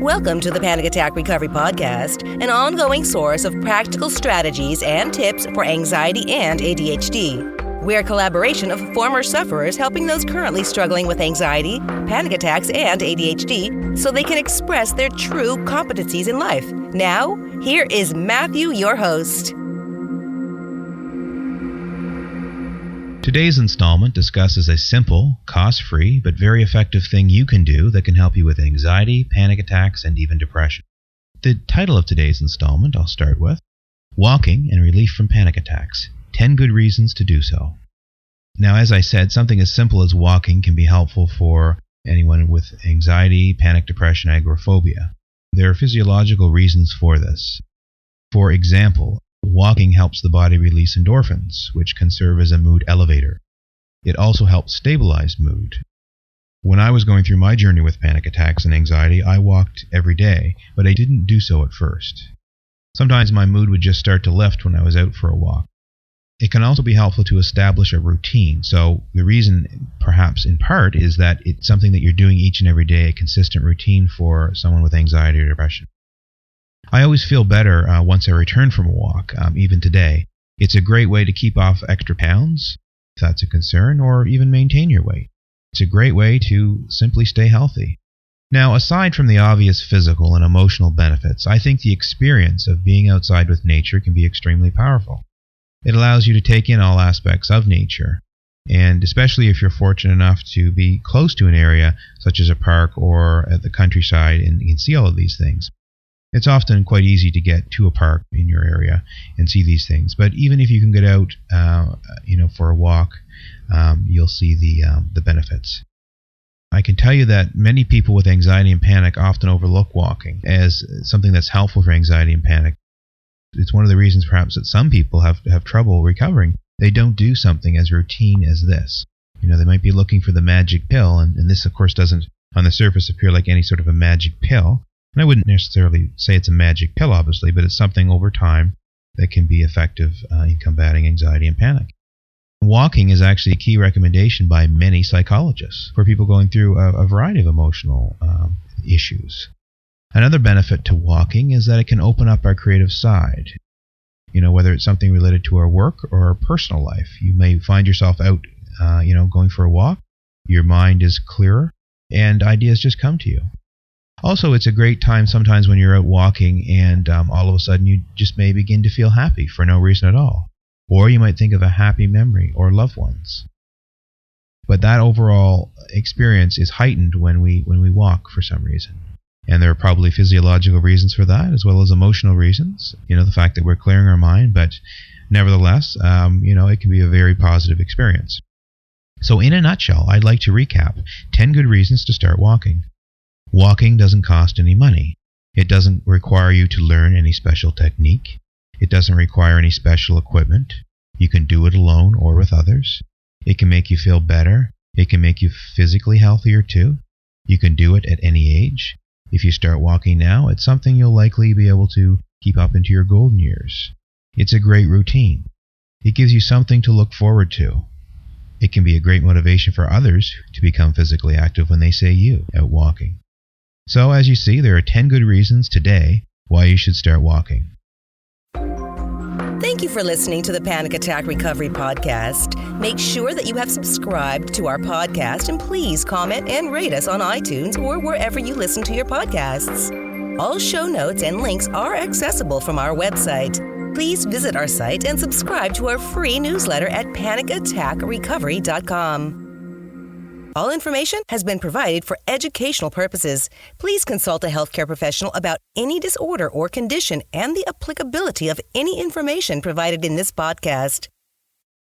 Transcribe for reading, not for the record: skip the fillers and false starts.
Welcome to the Panic Attack Recovery Podcast, an ongoing source of practical strategies and tips for anxiety and ADHD. We're a collaboration of former sufferers helping those currently struggling with anxiety, panic attacks, and ADHD so they can express their true competencies in life. Now, here is Matthew, your host. Today's installment discusses a simple, cost-free, but very effective thing you can do that can help you with anxiety, panic attacks, and even depression. The title of today's installment, I'll start with, Walking and Relief from Panic Attacks, 10 Good Reasons to Do So. Now, as I said, something as simple as walking can be helpful for anyone with anxiety, panic, depression, agoraphobia. There are physiological reasons for this. For example, walking helps the body release endorphins, which can serve as a mood elevator. It also helps stabilize mood. When I was going through my journey with panic attacks and anxiety, I walked every day, but I didn't do so at first. Sometimes my mood would just start to lift when I was out for a walk. It can also be helpful to establish a routine. So the reason, perhaps in part, is that it's something that you're doing each and every day, a consistent routine for someone with anxiety or depression. I always feel better once I return from a walk, even today. It's a great way to keep off extra pounds, if that's a concern, or even maintain your weight. It's a great way to simply stay healthy. Now, aside from the obvious physical and emotional benefits, I think the experience of being outside with nature can be extremely powerful. It allows you to take in all aspects of nature, and especially if you're fortunate enough to be close to an area such as a park or at the countryside and you can see all of these things. It's often quite easy to get to a park in your area and see these things. But even if you can get out, for a walk, you'll see the benefits. I can tell you that many people with anxiety and panic often overlook walking as something that's helpful for anxiety and panic. It's one of the reasons perhaps that some people have trouble recovering. They don't do something as routine as this. They might be looking for the magic pill, and this, of course, doesn't on the surface appear like any sort of a magic pill. And I wouldn't necessarily say it's a magic pill, obviously, but it's something over time that can be effective in combating anxiety and panic. Walking is actually a key recommendation by many psychologists for people going through a variety of emotional issues. Another benefit to walking is that it can open up our creative side. Whether it's something related to our work or our personal life. You may find yourself out, going for a walk. Your mind is clearer, and ideas just come to you. Also, it's a great time sometimes when you're out walking and all of a sudden you just may begin to feel happy for no reason at all. Or you might think of a happy memory or loved ones. But that overall experience is heightened when we walk for some reason. And there are probably physiological reasons for that as well as emotional reasons. The fact that we're clearing our mind, but nevertheless, it can be a very positive experience. So in a nutshell, I'd like to recap 10 good reasons to start walking. Walking doesn't cost any money. It doesn't require you to learn any special technique. It doesn't require any special equipment. You can do it alone or with others. It can make you feel better. It can make you physically healthier too. You can do it at any age. If you start walking now, it's something you'll likely be able to keep up into your golden years. It's a great routine. It gives you something to look forward to. It can be a great motivation for others to become physically active when they see you out walking. So, as you see, there are 10 good reasons today why you should start walking. Thank you for listening to the Panic Attack Recovery Podcast. Make sure that you have subscribed to our podcast and please comment and rate us on iTunes or wherever you listen to your podcasts. All show notes and links are accessible from our website. Please visit our site and subscribe to our free newsletter at panicattackrecovery.com. All information has been provided for educational purposes. Please consult a healthcare professional about any disorder or condition and the applicability of any information provided in this podcast.